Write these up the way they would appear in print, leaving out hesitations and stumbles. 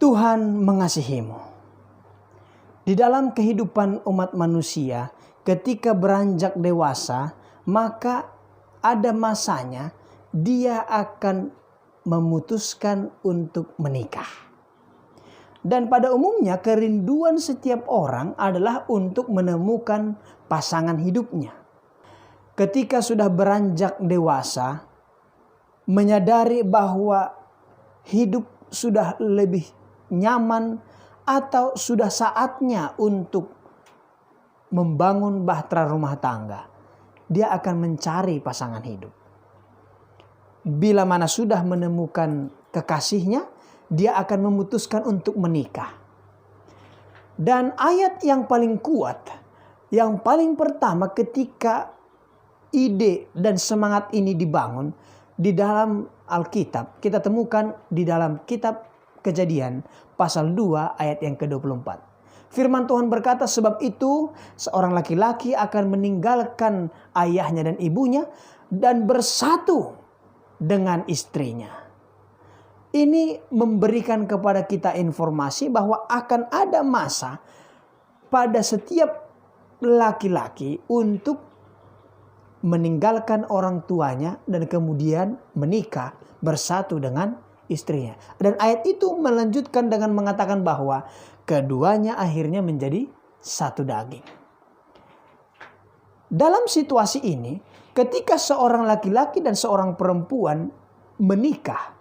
Tuhan mengasihimu. Di dalam kehidupan umat manusia, ketika beranjak dewasa, maka ada masanya dia akan memutuskan untuk menikah. Dan pada umumnya kerinduan setiap orang adalah untuk menemukan pasangan hidupnya. Ketika sudah beranjak dewasa, menyadari bahwa hidup sudah lebih nyaman atau sudah saatnya untuk membangun bahtera rumah tangga, dia akan mencari pasangan hidup. Bila mana sudah menemukan kekasihnya, dia akan memutuskan untuk menikah. Dan ayat yang paling kuat, yang paling pertama ketika ide dan semangat ini dibangun di dalam Alkitab, kita temukan di dalam kitab Kejadian pasal 2 ayat yang ke-24. Firman Tuhan berkata, sebab itu seorang laki-laki akan meninggalkan ayahnya dan ibunya dan bersatu dengan istrinya. Ini memberikan kepada kita informasi bahwa akan ada masa pada setiap laki-laki untuk meninggalkan orang tuanya dan kemudian menikah bersatu dengan istrinya. Dan ayat itu melanjutkan dengan mengatakan bahwa keduanya akhirnya menjadi satu daging. Dalam situasi ini, ketika seorang laki-laki dan seorang perempuan menikah,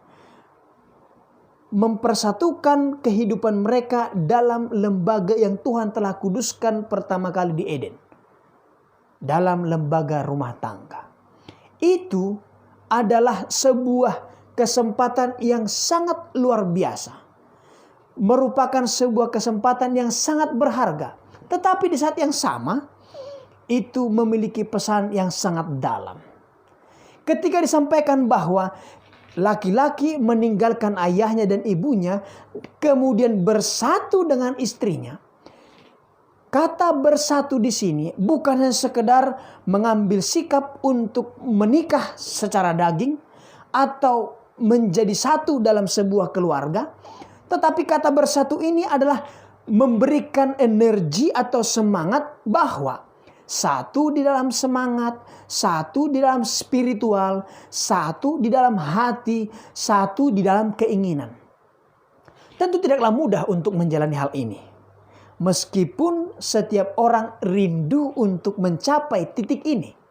mempersatukan kehidupan mereka dalam lembaga yang Tuhan telah kuduskan pertama kali di Eden, dalam lembaga rumah tangga, itu adalah sebuah kesempatan yang sangat luar biasa. Merupakan sebuah kesempatan yang sangat berharga. Tetapi di saat yang sama, itu memiliki pesan yang sangat dalam. Ketika disampaikan bahwa laki-laki meninggalkan ayahnya dan ibunya, kemudian bersatu dengan istrinya. Kata bersatu di sini bukan hanya sekedar mengambil sikap untuk menikah secara daging atau menjadi satu dalam sebuah keluarga. Tetapi kata bersatu ini adalah memberikan energi atau semangat bahwa satu di dalam semangat, satu di dalam spiritual, satu di dalam hati, satu di dalam keinginan. Tentu tidaklah mudah untuk menjalani hal ini. Meskipun setiap orang rindu untuk mencapai titik ini.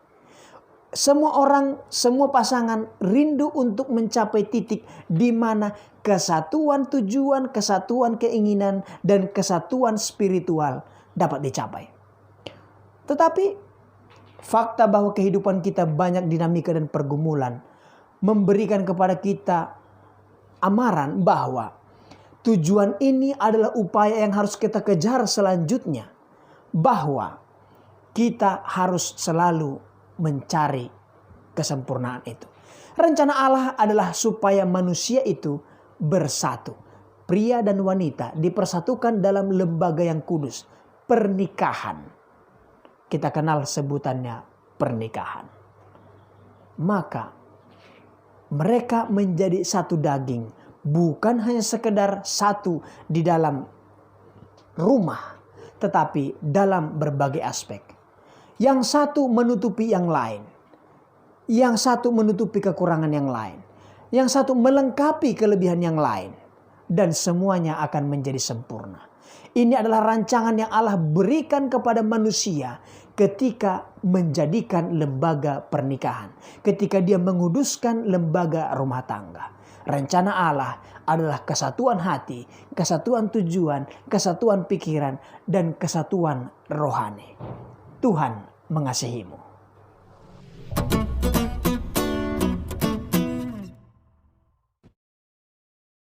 Semua orang, semua pasangan rindu untuk mencapai titik di mana kesatuan tujuan, kesatuan keinginan, dan kesatuan spiritual dapat dicapai. Tetapi fakta bahwa kehidupan kita banyak dinamika dan pergumulan memberikan kepada kita amaran bahwa tujuan ini adalah upaya yang harus kita kejar selanjutnya. Bahwa kita harus selalu mencari kesempurnaan itu. Rencana Allah adalah supaya manusia itu bersatu. Pria dan wanita dipersatukan dalam lembaga yang kudus. Pernikahan. Kita kenal sebutannya pernikahan. Maka mereka menjadi satu daging. Bukan hanya sekedar satu di dalam rumah. Tetapi dalam berbagai aspek. Yang satu menutupi yang lain. Yang satu menutupi kekurangan yang lain. Yang satu melengkapi kelebihan yang lain. Dan semuanya akan menjadi sempurna. Ini adalah rancangan yang Allah berikan kepada manusia ketika menjadikan lembaga pernikahan. Ketika dia menguduskan lembaga rumah tangga. Rencana Allah adalah kesatuan hati, kesatuan tujuan, kesatuan pikiran, dan kesatuan rohani. Tuhan mengasihimu.